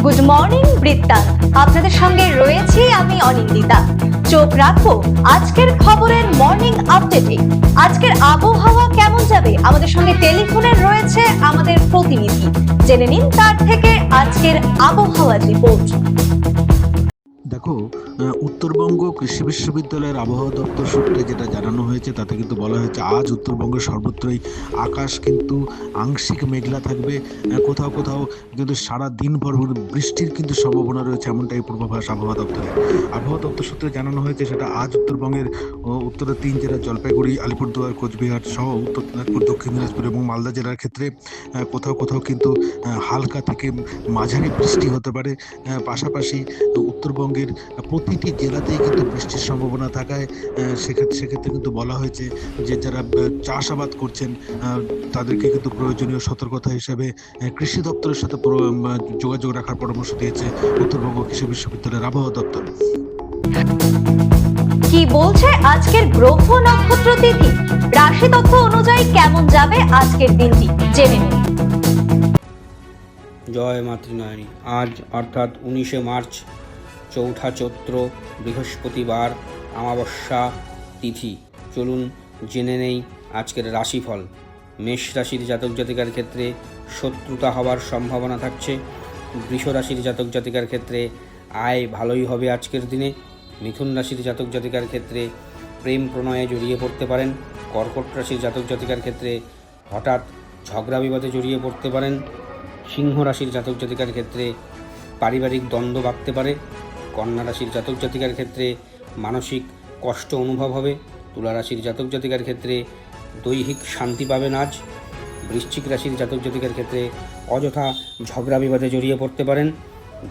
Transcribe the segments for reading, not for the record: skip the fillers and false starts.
Good morning বৃত্তান্ত, আপনাদের সঙ্গে রয়েছি আমি অনিন্দিতা। চোখ রাখবো আজকের খবরের মর্নিং আপডেটে। আজকের আবহাওয়া কেমন যাবে, আমাদের সঙ্গে টেলিফোনে রয়েছে আমাদের প্রতিনিধি। জেনে নিন তার থেকে আজকের আবহাওয়া রিপোর্ট। দেখো, উত্তরবঙ্গ কৃষি বিশ্ববিদ্যালয়ের আবহাওয়া দপ্তর সূত্রে যেটা জানানো হয়েছে তাতে কিন্তু বলা হয়েছে আজ উত্তরবঙ্গের সর্বত্রই আকাশ কিন্তু আংশিক মেঘলা থাকবে। কোথাও কোথাও কিন্তু সারা দিনভর বৃষ্টির কিন্তু সম্ভাবনা রয়েছে, এমনটাই পূর্বাভাস আবহাওয়া দপ্তরের। আবহাওয়া দপ্তর সূত্রে জানানো হয়েছে সেটা আজ উত্তরবঙ্গের উত্তরের 3 জেলা জলপাইগুড়ি, আলিপুরদুয়ার, কোচবিহার সহ উত্তর দিনাজপুর, দক্ষিণ দিনাজপুর এবং মালদা জেলার ক্ষেত্রে কোথাও কোথাও কিন্তু হালকা থেকে মাঝারি বৃষ্টি হতে পারে। পাশাপাশি উত্তরবঙ্গের প্রতিটি জেলাতেই কিন্তু বৃষ্টির সম্ভাবনা থাকায় সেক্ষেত্রে কিন্তু বলা হয়েছে যে যারা চাষাবাদ করছেন তাদেরকে কিন্তু প্রয়োজনীয় সতর্কতা হিসেবে কৃষি দপ্তরের সাথে যোগাযোগ রাখার পরামর্শ দিয়েছে উত্তরবঙ্গ কৃষি বিশ্ববিদ্যালয়ের আবহাওয়া দপ্তর। কি বলছে আজকের গ্রহ নক্ষত্র তিথি, রাশি তথ্য অনুযায়ী কেমন যাবে আজকের দিনটি জেনে নিন। জয় মাতৃনারায়ণী। আজ অর্থাৎ 19শে মার্চ, চৌঠা চৈত্র, বৃহস্পতিবার, অমাবস্যা তিথি। চলুন জেনে নেই আজকের রাশিফল। মেষ রাশির জাতক জাতিকার ক্ষেত্রে শত্রুতা হওয়ার সম্ভাবনা থাকছে। বৃষ রাশির জাতক জাতিকার ক্ষেত্রে আয় ভালোই হবে আজকের দিনে। মিথুন রাশির জাতক জাতিকার ক্ষেত্রে প্রেম প্রণয়ে জড়িয়ে পড়তে পারেন। কর্কট রাশির জাতক জাতিকার ক্ষেত্রে হঠাৎ ঝগড়া বিবাদে জড়িয়ে পড়তে পারেন। সিংহ রাশির জাতক জাতিকার ক্ষেত্রে পারিবারিক দ্বন্দ্ব বাড়তে পারে। কন্যা রাশির জাতক জাতিকার ক্ষেত্রে মানসিক কষ্ট অনুভব হবে। তুলা রাশির জাতক জাতিকার ক্ষেত্রে দৈহিক শান্তি পাবেন আজ। বৃশ্চিক রাশির জাতক জাতিকার ক্ষেত্রে অযথা ঝগড়া বিবাদে জড়িয়ে পড়তে পারেন।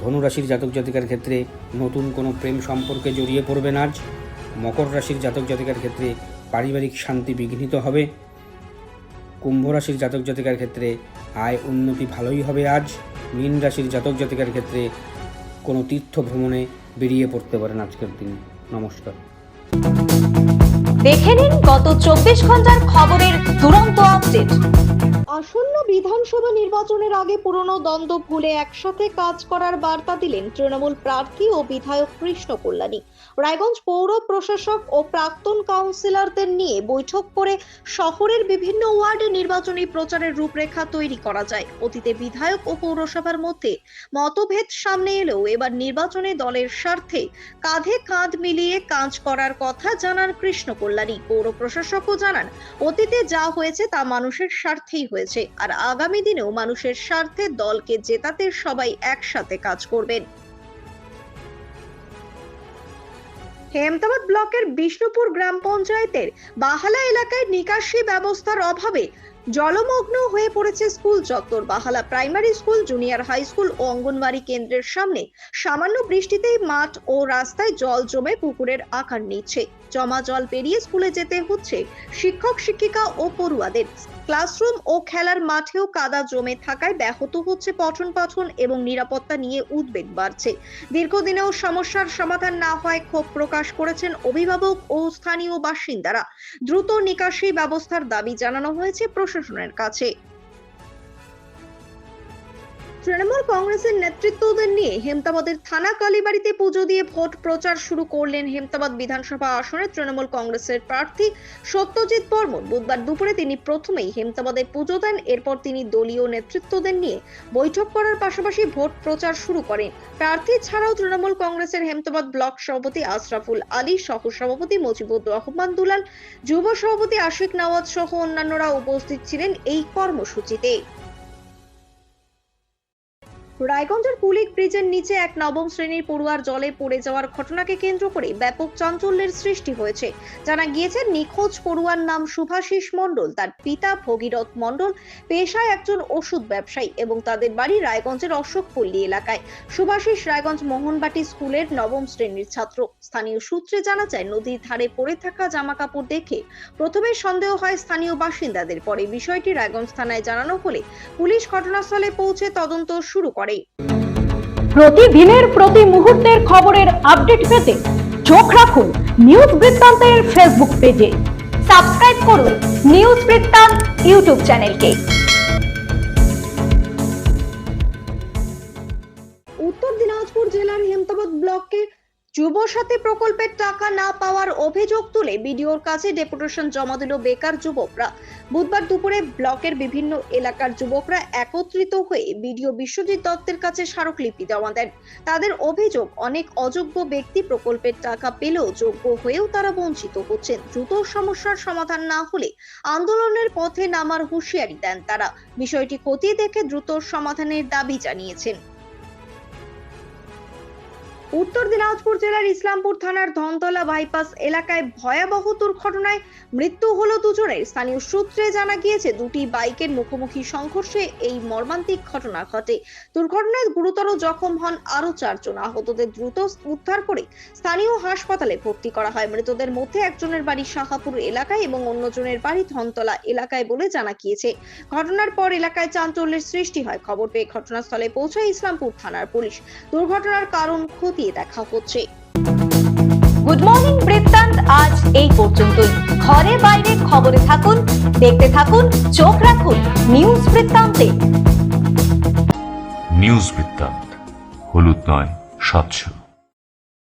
ধনু রাশির জাতক জাতিকার ক্ষেত্রে নতুন কোনো প্রেম সম্পর্কে জড়িয়ে পড়বেন আজ। মকর রাশির জাতক জাতিকার ক্ষেত্রে পারিবারিক শান্তি বিঘ্নিত হবে। কুম্ভ রাশির জাতক জাতিকার ক্ষেত্রে আয় উন্নতি ভালোই হবে আজ। মীন রাশির জাতক জাতিকার ক্ষেত্রে কোনো তীর্থ ভ্রমণে বেরিয়ে পড়তে পারেন আজকের দিন। নমস্কার। দেখে নিন গত 24 ঘন্টার খবরের দুরন্ত আপডেট। আসন্ন বিধানসভা নির্বাচনের আগে পুরনো দ্বন্দ্ব ভুলে একসাথে কাজ করার বার্তা দিলেন তৃণমূল প্রার্থী ও বিধায়ক কৃষ্ণ কল্যাণী। রায়গঞ্জ পৌর প্রশাসক ও প্রাক্তন কাউন্সিলরদের নিয়ে বৈঠক করে শহরের বিভিন্ন ওয়ার্ডে নির্বাচনী প্রচারের রূপরেখা তৈরি করা যায়। অতীতে বিধায়ক ও পৌরসভার মধ্যে মতভেদ সামনে এলেও এবার নির্বাচনে দলের স্বার্থে কাঁধে কাঁধ মিলিয়ে কাজ করার কথা জানান কৃষ্ণ কল্যাণী। পৌর প্রশাসকও জানান অতীতে যা হয়েছে তা মানুষের স্বার্থেই হয়েছে, আর আগামী দিনেও মানুষের স্বার্থে দলকে জেতাতে সবাই একসাথে কাজ করবেন। হেমতাবাদ ব্লকের বিষ্ণুপুর গ্রাম পঞ্চায়েতের বাহালা এলাকায় নিকাশি ব্যবস্থার অভাবে জলমগ্ন হয়ে পড়েছে স্কুল চত্বর। Bahala primary school, junior high school ও অঙ্গনওয়াড়ি কেন্দ্রের সামনে সামান্য বৃষ্টিতেই মাঠ ও রাস্তায় জল জমে পুকুরের আকার নিচ্ছে। জমা জল পেরিয়ে স্কুলে যেতে হচ্ছে শিক্ষক শিক্ষিকা ও পড়ুয়াদের। ক্লাসরুম ও খেলার মাঠেও কাদা জমে থাকায় ব্যাহত হচ্ছে পঠন পাঠন এবং নিরাপত্তা নিয়ে উদ্বেগ বাড়ছে। দীর্ঘদিনেও সমস্যার সমাধান না হয় ক্ষোভ প্রকাশ করেছেন অভিভাবক ও স্থানীয় বাসিন্দারা। দ্রুত নিকাশি ব্যবস্থার দাবি জানানো হয়েছে প্রশাসনের কাছে। তৃণমূল কংগ্রেসের নেতৃত্বদের নিয়ে হেমতাবাদের থানা কালীবাড়িতে পুজো দিয়ে ভোট প্রচার শুরু করলেন হেমতাবাদ বিধানসভা আসনে তৃণমূল কংগ্রেসের প্রার্থী সত্যজিৎ বর্মন। বুধবার দুপুরে তিনি প্রথমেই হেমতাবাদে পুজো দেন। এরপর তিনি দলীয় নেতৃত্বদের নিয়ে বৈঠক করার পাশাপাশি ভোট প্রচার শুরু করেন। প্রার্থী ছাড়াও তৃণমূল কংগ্রেসের হেমতাবাদ ব্লক সভাপতি আশরাফুল আলী, সহ সভাপতি মুজিবুর রহমান দুলাল, যুব সভাপতি আশিক নওয়াজ সহ অন্যান্যরা উপস্থিত ছিলেন এই কর্মসূচিতে। রায়গঞ্জের কুলিক ব্রিজের নিচে এক নবম শ্রেণীর পড়ুয়ার জলে পড়ে যাওয়ার ঘটনাকে কেন্দ্র করে ব্যাপক চাঞ্চল্যের সৃষ্টি হয়েছে। জানা গিয়েছে নিখোঁজ পড়ুয়ার নাম শুভাশিস মণ্ডল। তার পিতা ভগীরথ মণ্ডল পেশায় একজন ওষুধ ব্যবসায়ী এবং তাদের বাড়ি রায়গঞ্জের অশোকপল্লী এলাকায়। শুভাশিস রায়গঞ্জ মোহনবাটি স্কুলের নবম শ্রেণীর ছাত্র। স্থানীয় সূত্রে জানা যায় নদীর ধারে পড়ে থাকা জামা কাপড় দেখে প্রথমে সন্দেহ হয় স্থানীয় বাসিন্দাদের। পরে বিষয়টি রায়গঞ্জ থানায় জানানো হলে পুলিশ ঘটনাস্থলে পৌঁছে তদন্ত শুরু করে। প্রতিদিনের প্রতি মুহূর্তের খবরের আপডেট পেতে চোখ রাখুন নিউজ বৃত্তান্তের ফেসবুক পেজে। সাবস্ক্রাইব করুন নিউজ বৃত্তান্ত ইউটিউব চ্যানেলকে। উত্তর দিনাজপুর জেলার হেমতাবাদ ব্লকের যুবসাথী প্রকল্পের টাকা না পাওয়ার অভিযোগ তুলে বিডিওর কাছে ডেপুটেশন জমা দিল বেকার যুবকরা। বুধবার দুপুরে ব্লকের বিভিন্ন এলাকার যুবকরা একত্রিত হয়ে বিডিও বিশ্বজিৎ দত্তের কাছে স্মারকলিপি জমা দেন। তাদের অভিযোগ, অনেক অযোগ্য ব্যক্তি প্রকল্পের টাকা পেলেও যোগ্য হয়েও তারা বঞ্চিত হচ্ছেন। দ্রুত সমস্যার সমাধান না হলে আন্দোলনের পথে নামার হুঁশিয়ারি দেন তারা। বিষয়টি খতিয়ে দেখে দ্রুত সমাধানের দাবি জানিয়েছেন। উত্তর দিনাজপুর জেলার ইসলামপুর থানার ধনতলা বাইপাস এলাকায় ভয়াবহ দুর্ঘটনায় মৃত্যু হলো দুজনের। স্থানীয় সূত্রে জানা গিয়েছে, দুটি বাইকের মুখোমুখি সংঘর্ষে এই মর্মান্তিক ঘটনা ঘটে। দুর্ঘটনায় গুরুতর জখম হন আরো 4 জন। আহতদের দ্রুত উদ্ধার করে স্থানীয় হাসপাতালে ভর্তি করা হয়। মৃতদের মধ্যে একজনের বাড়ি শাহাপুর এলাকায় এবং অন্যজনের বাড়ি ধনতলা এলাকায় বলে জানা গিয়েছে। ঘটনার পর এলাকায় চাঞ্চল্যের সৃষ্টি হয়। খবর পেয়ে ঘটনাস্থলে পৌঁছায় ইসলামপুর থানার পুলিশ। দুর্ঘটনার কারণ খতিয়ে দেখা হচ্ছে। গুড মর্নিং বৃত্তান্ত আজ এই পর্যন্তই। ঘরে বাইরে খবরে থাকুন, দেখতে থাকুন, চোখ রাখুন নিউজ বৃত্তান্তে। নিউজ বৃত্তান্ত, হলুদ নয়, স্বচ্ছ।